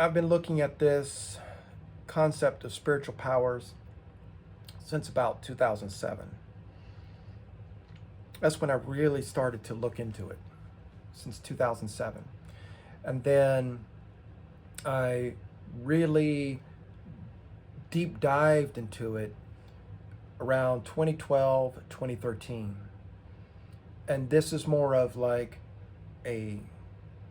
I've been looking at this concept of spiritual powers since about 2007. That's when I really started to look into it, since 2007. And then I really deep dived into it around 2012, 2013. And this is more of like a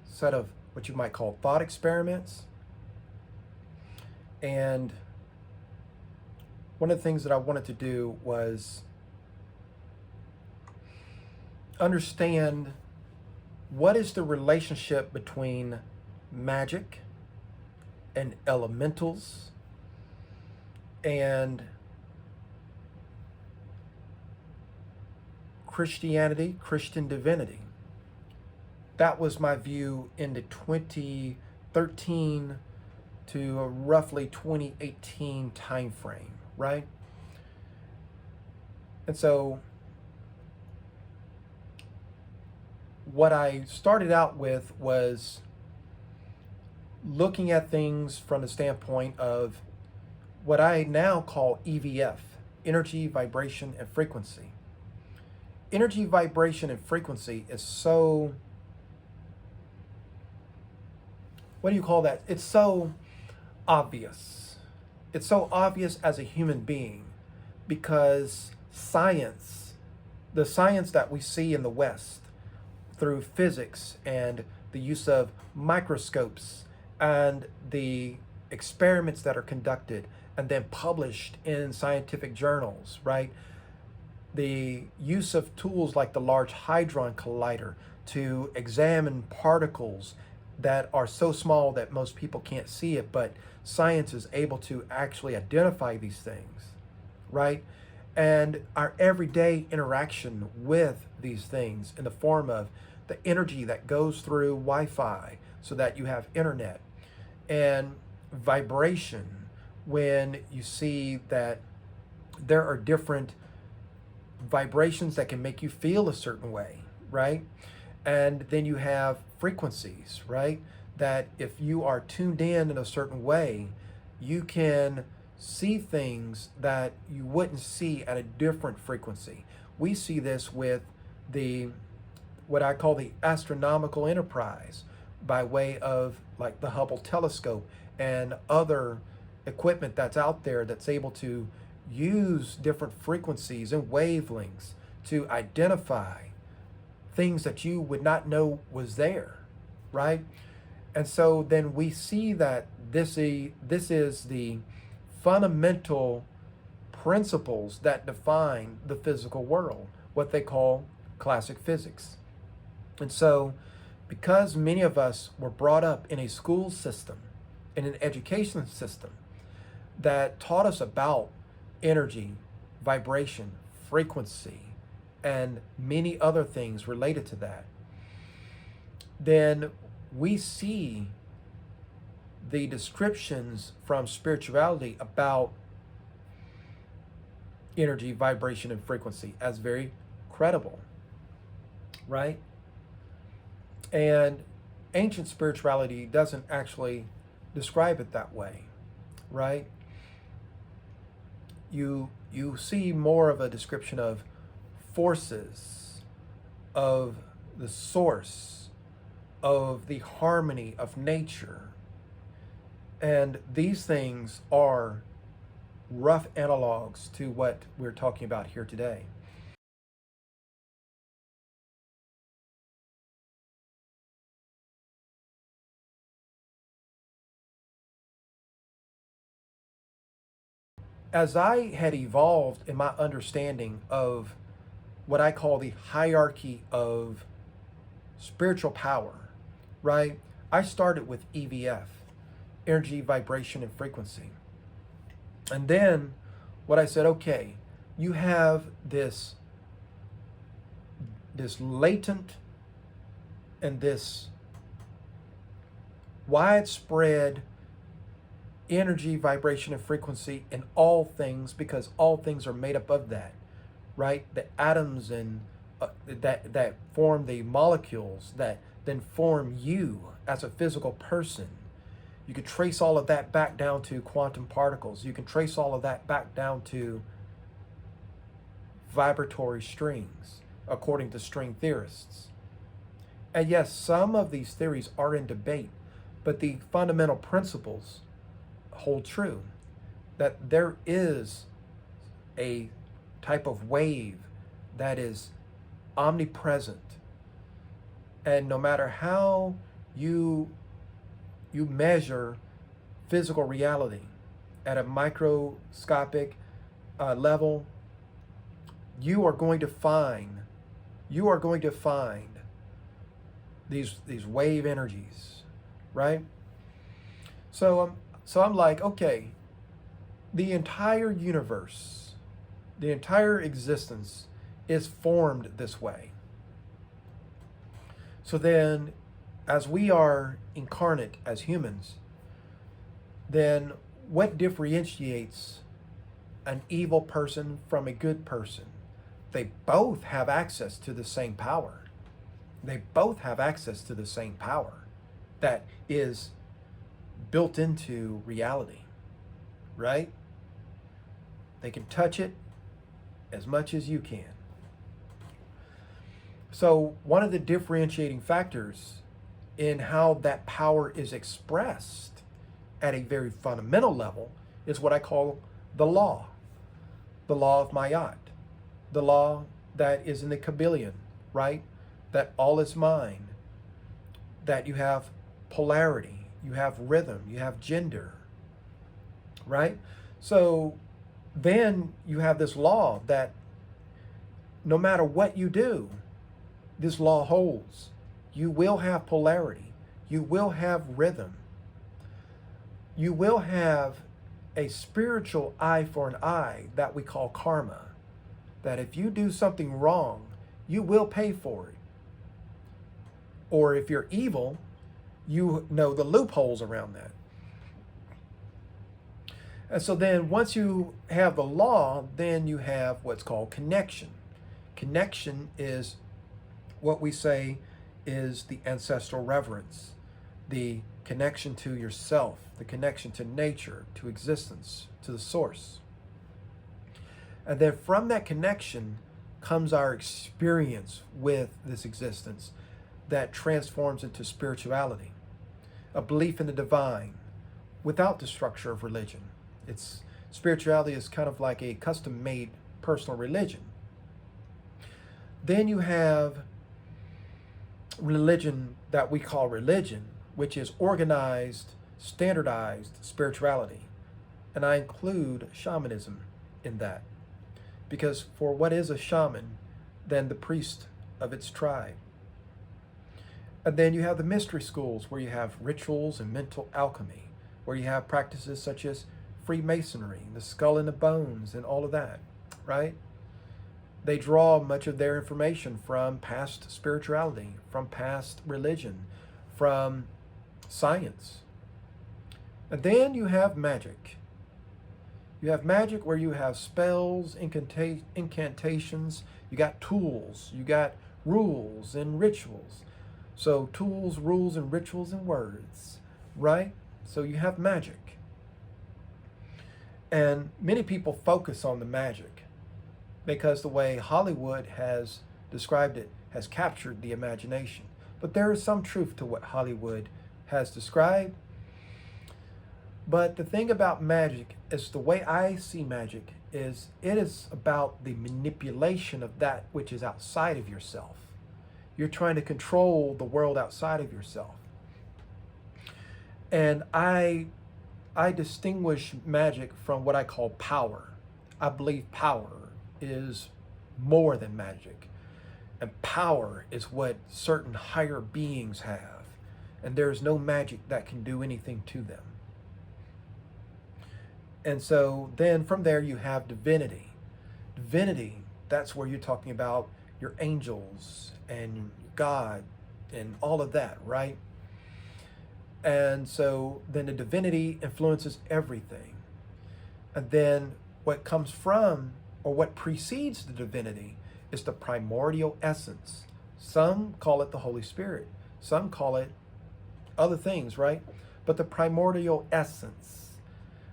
set of what you might call thought experiments. And one of the things that I wanted to do was understand what is the relationship between magic and elementals and Christianity, Christian divinity. That was my view in the 2013 to a roughly 2018 time frame, right? And so what I started out with was looking at things from the standpoint of what I now call EVF, energy, vibration, and frequency. Energy, vibration, and frequency is so, what do you call that? It's so obvious. It's so obvious as a human being because science, the science that we see in the West through physics and the use of microscopes and the experiments that are conducted and then published in scientific journals, right? The use of tools like the Large Hadron Collider to examine particles that are so small that most people can't see it, but science is able to actually identify these things, right? And our everyday interaction with these things in the form of the energy that goes through Wi-Fi so that you have internet, and vibration when you see that there are different vibrations that can make you feel a certain way, right? And then you have frequencies, right? That if you are tuned in a certain way, you can see things that you wouldn't see at a different frequency. We see this with the what I call the astronomical enterprise by way of like the Hubble telescope and other equipment that's out there that's able to use different frequencies and wavelengths to identify things that you would not know was there, right? And so then we see that this is the fundamental principles that define the physical world, what they call classic physics. And so because many of us were brought up in a school system, in an education system that taught us about energy, vibration, frequency, and many other things related to that, then we see the descriptions from spirituality about energy, vibration, and frequency as very credible, right? And ancient spirituality doesn't actually describe it that way, right? You see more of a description of forces, of the source, of the harmony of nature. And these things are rough analogs to what we're talking about here today. As I had evolved in my understanding of what I call the hierarchy of spiritual power, right? I started with EVF, energy, vibration, and frequency. And then what I said, okay, you have this latent and this widespread energy, vibration, and frequency in all things, because all things are made up of that, right? The atoms and that form the molecules that then form you as a physical person. You can trace all of that back down to quantum particles. You can trace all of that back down to vibratory strings, according to string theorists. And yes, some of these theories are in debate, but the fundamental principles hold true, that there is a type of wave that is omnipresent. And no matter how you measure physical reality at a microscopic level, you are going to find these wave energies, right? So I'm like, okay, the entire universe, the entire existence is formed this way. So then, as we are incarnate as humans, then what differentiates an evil person from a good person? They both have access to the same power. They both have access to the same power that is built into reality, right? They can touch it as much as you can. So one of the differentiating factors in how that power is expressed at a very fundamental level is what I call the law of Mayat, the law that is in the Kabbalion, right? That all is mind, that you have polarity, you have rhythm, you have gender, right? So then you have this law that no matter what you do, this law holds. You will have polarity. You will have rhythm. You will have a spiritual eye for an eye that we call karma. That if you do something wrong, you will pay for it. Or if you're evil, you know the loopholes around that. And so then once you have the law, then you have what's called connection. Connection is what we say is the ancestral reverence, the connection to yourself, the connection to nature, to existence, to the source. And then from that connection comes our experience with this existence that transforms into spirituality, a belief in the divine without the structure of religion. Spirituality is kind of like a custom-made personal religion. Then you have religion that we call religion, which is organized, standardized spirituality. And I include shamanism in that. Because for what is a shaman than the priest of its tribe? And then you have the mystery schools where you have rituals and mental alchemy, where you have practices such as Freemasonry, the skull and the bones, and all of that, right? They draw much of their information from past spirituality, from past religion, from science. And then you have magic. You have magic where you have spells, incantations, you got tools, you got rules and rituals. So tools, rules, and rituals and words, right? So you have magic. And many people focus on the magic because the way Hollywood has described it has captured the imagination. But there is some truth to what Hollywood has described. But the thing about magic is the way I see magic is it is about the manipulation of that which is outside of yourself. You're trying to control the world outside of yourself. And I distinguish magic from what I call power. I believe power is more than magic. And power is what certain higher beings have. And there is no magic that can do anything to them. And so then from there you have divinity. Divinity, that's where you're talking about your angels and God and all of that, right? And so then the divinity influences everything. And then what comes from, or what precedes the divinity, is the primordial essence. Some call it the Holy Spirit. Some call it other things, right? but the primordial essence,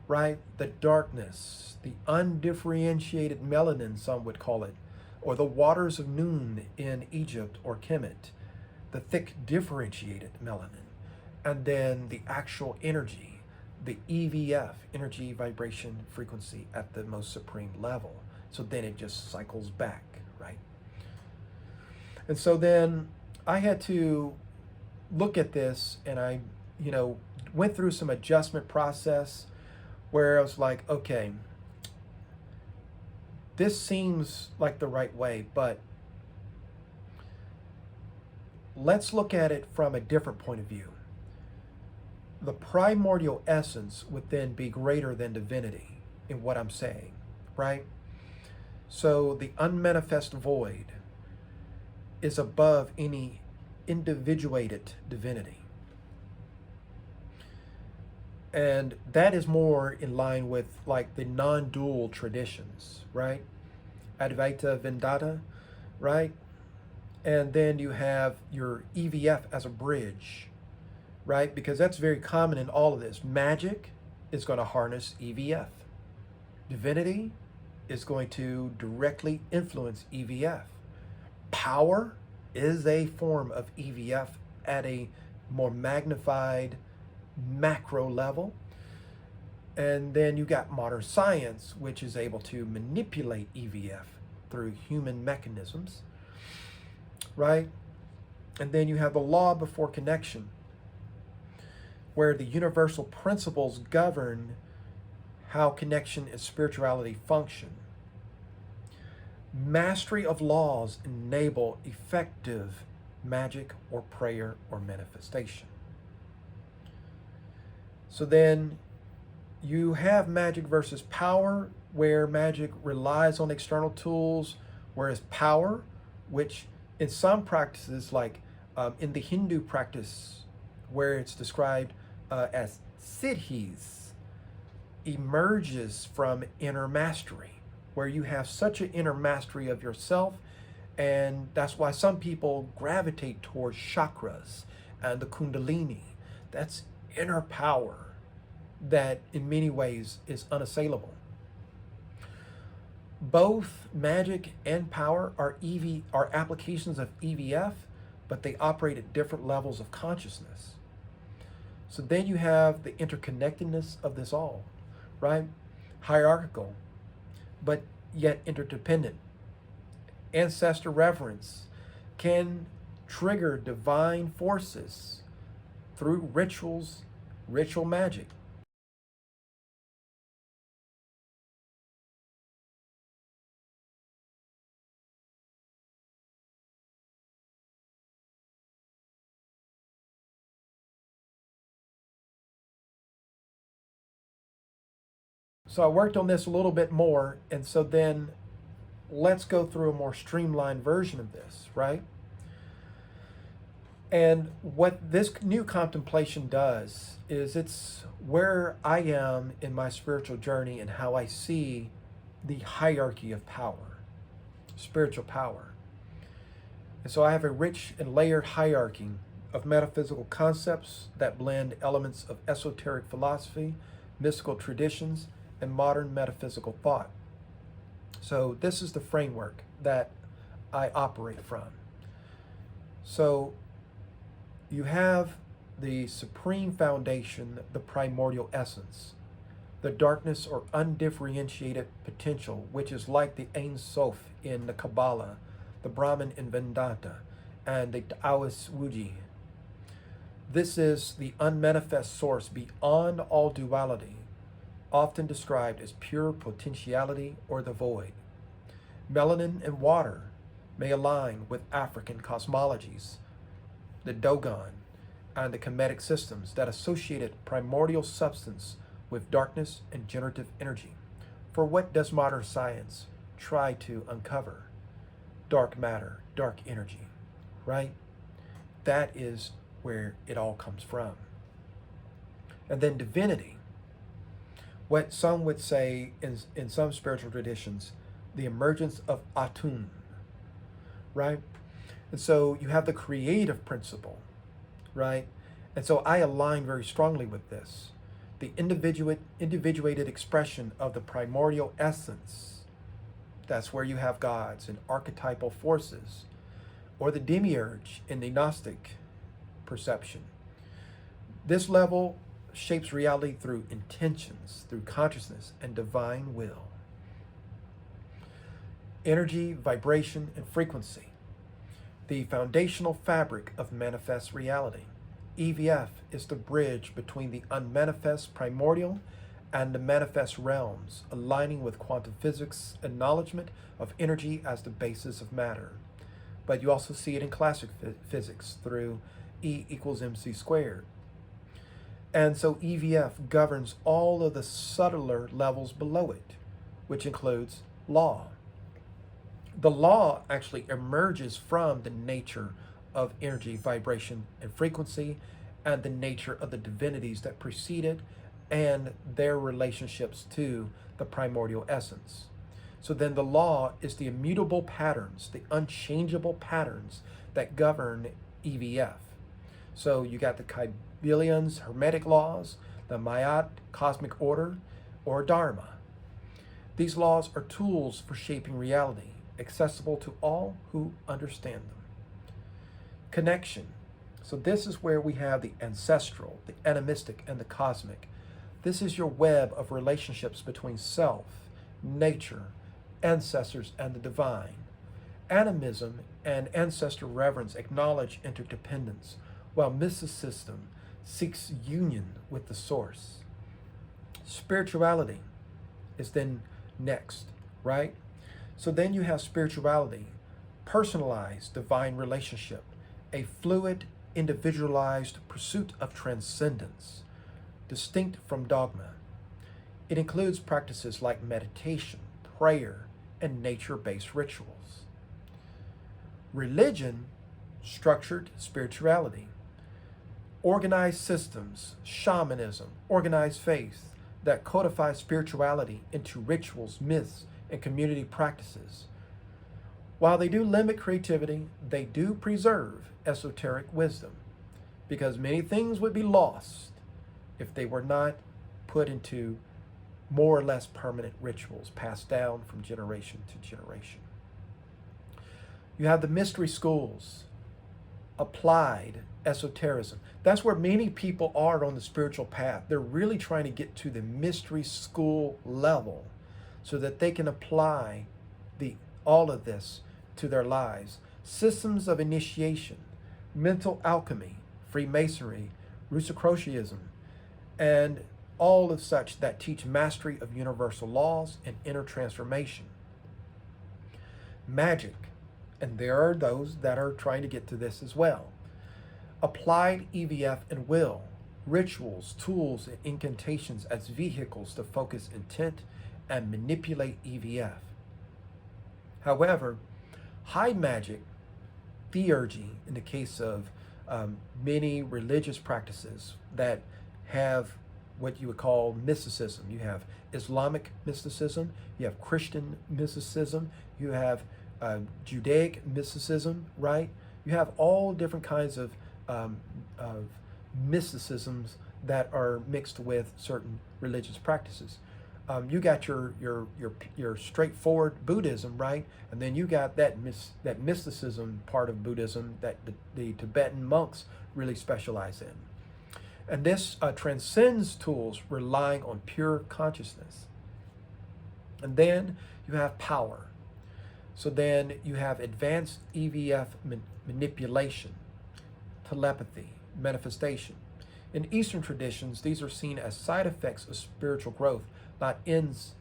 right? The darkness, the undifferentiated melanin, some would call it, or the waters of noon in Egypt or Kemet, the thick differentiated melanin, and then the actual energy, the EVF, energy, vibration, frequency at the most supreme level. So then it just cycles back, right? And so then I had to look at this, and I, went through some adjustment process where I was like, okay, this seems like the right way, but let's look at it from a different point of view. The primordial essence would then be greater than divinity in what I'm saying, right? So the unmanifest void is above any individuated divinity. And that is more in line with like the non-dual traditions, right? Advaita Vedanta, right? And then you have your EVF as a bridge, right? Because that's very common in all of this. Magic is going to harness EVF. Divinity is going to directly influence EVF. Power is a form of EVF at a more magnified macro level. And then you got modern science, which is able to manipulate EVF through human mechanisms, right? And then you have the law before connection, where the universal principles govern how connection and spirituality function. Mastery of laws enable effective magic or prayer or manifestation. So then you have magic versus power, where magic relies on external tools, whereas power, which in some practices, like in the Hindu practice, where it's described as siddhis, emerges from inner mastery, where you have such an inner mastery of yourself. And that's why some people gravitate towards chakras and the kundalini. That's inner power that in many ways is unassailable. Both magic and power are applications of EVF, but they operate at different levels of consciousness. So then you have the interconnectedness of this all, right? Hierarchical, but yet interdependent. Ancestor reverence can trigger divine forces through ritual magic. So I worked on this a little bit more, and so then let's go through a more streamlined version of this, right? And what this new contemplation does is it's where I am in my spiritual journey and how I see the hierarchy of power, spiritual power. And so I have a rich and layered hierarchy of metaphysical concepts that blend elements of esoteric philosophy, mystical traditions, and modern metaphysical thought. So this is the framework that I operate from. So you have the supreme foundation, the primordial essence, the darkness or undifferentiated potential, which is like the Ein Sof in the Kabbalah, the Brahman in Vedanta, and the Taoist Wuji. This is the unmanifest source beyond all duality, often described as pure potentiality or the void. Melanin and water may align with African cosmologies, the Dogon, and the Kemetic systems that associated primordial substance with darkness and generative energy. For what does modern science try to uncover? Dark matter, dark energy, right? That is where it all comes from. And then divinity, what some would say in some spiritual traditions, the emergence of Atum, right? And so you have the creative principle, right? And so I align very strongly with this. The individuated expression of the primordial essence, that's where you have gods and archetypal forces, or the demiurge in the Gnostic perception. This level shapes reality through intentions, through consciousness, and divine will. Energy, vibration, and frequency, the foundational fabric of manifest reality. EVF is the bridge between the unmanifest primordial and the manifest realms, aligning with quantum physics' acknowledgement of energy as the basis of matter. But you also see it in classic physics through E equals mc squared. And so EVF governs all of the subtler levels below it, which includes law. The law actually emerges from the nature of energy, vibration, and frequency, and the nature of the divinities that preceded and their relationships to the primordial essence. So then the law is the immutable patterns, the unchangeable patterns that govern EVF. So you got the Kybalions, Hermetic laws, the Ma'at, cosmic order, or Dharma. These laws are tools for shaping reality, accessible to all who understand them. Connection. So this is where we have the ancestral, the animistic, and the cosmic. This is your web of relationships between self, nature, ancestors, and the divine. Animism and ancestor reverence acknowledge interdependence, while mysticism seeks union with the source. Spirituality is then next, right? So then you have spirituality, personalized divine relationship, a fluid, individualized pursuit of transcendence, distinct from dogma. It includes practices like meditation, prayer, and nature-based rituals. Religion, structured spirituality, organized systems, shamanism, organized faith that codify spirituality into rituals, myths, and community practices. While they do limit creativity, they do preserve esoteric wisdom, because many things would be lost if they were not put into more or less permanent rituals passed down from generation to generation. You have the mystery schools, applied esotericism. That's where many people are on the spiritual path. They're really trying to get to the mystery school level so that they can apply all of this to their lives. Systems of initiation, mental alchemy, Freemasonry, Rosicrucianism, and all of such that teach mastery of universal laws and inner transformation. Magic, and there are those that are trying to get to this as well. Applied EVF and will, rituals, tools, and incantations as vehicles to focus intent and manipulate EVF. However, high magic, theurgy, in the case of many religious practices that have what you would call mysticism. You have Islamic mysticism, you have Christian mysticism, you have Judaic mysticism, right? You have all different kinds of mysticisms that are mixed with certain religious practices. You got your straightforward Buddhism, right? And then you got that mysticism part of Buddhism that the Tibetan monks really specialize in. And this transcends tools relying on pure consciousness. And then you have power. So then you have advanced EVF manipulation, telepathy, manifestation. In Eastern traditions, these are seen as side effects of spiritual growth, not ends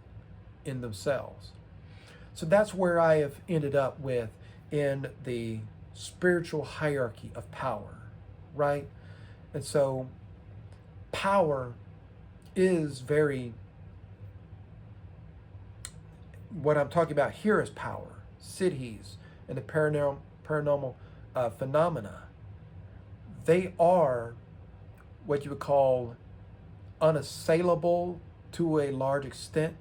in themselves. So that's where I have ended up with in the spiritual hierarchy of power, right? And so power is what I'm talking about here is power, siddhis, and the paranormal phenomena. They are what you would call unassailable to a large extent,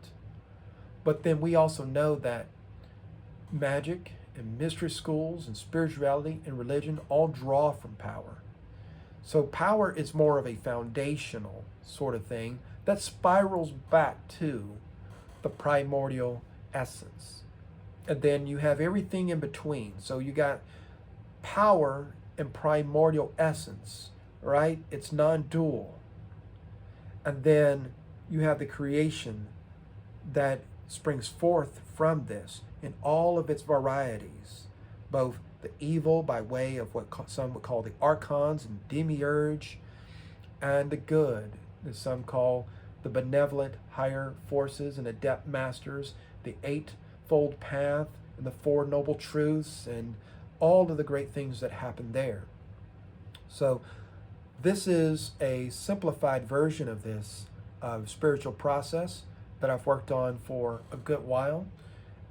but then we also know that magic and mystery schools and spirituality and religion all draw from power. So power is more of a foundational sort of thing that spirals back to the primordial essence. And then you have everything in between. So you got power and primordial essence, right? It's non-dual. And then you have the creation that springs forth from this in all of its varieties, both the evil by way of what some would call the archons and demiurge, and the good that some call the benevolent higher forces and adept masters, the eightfold path and the Four Noble Truths, and all of the great things that happen there. So this is a simplified version of this spiritual process that I've worked on for a good while.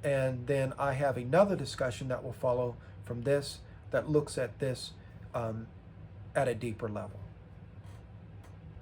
And then I have another discussion that will follow from this that looks at this at a deeper level.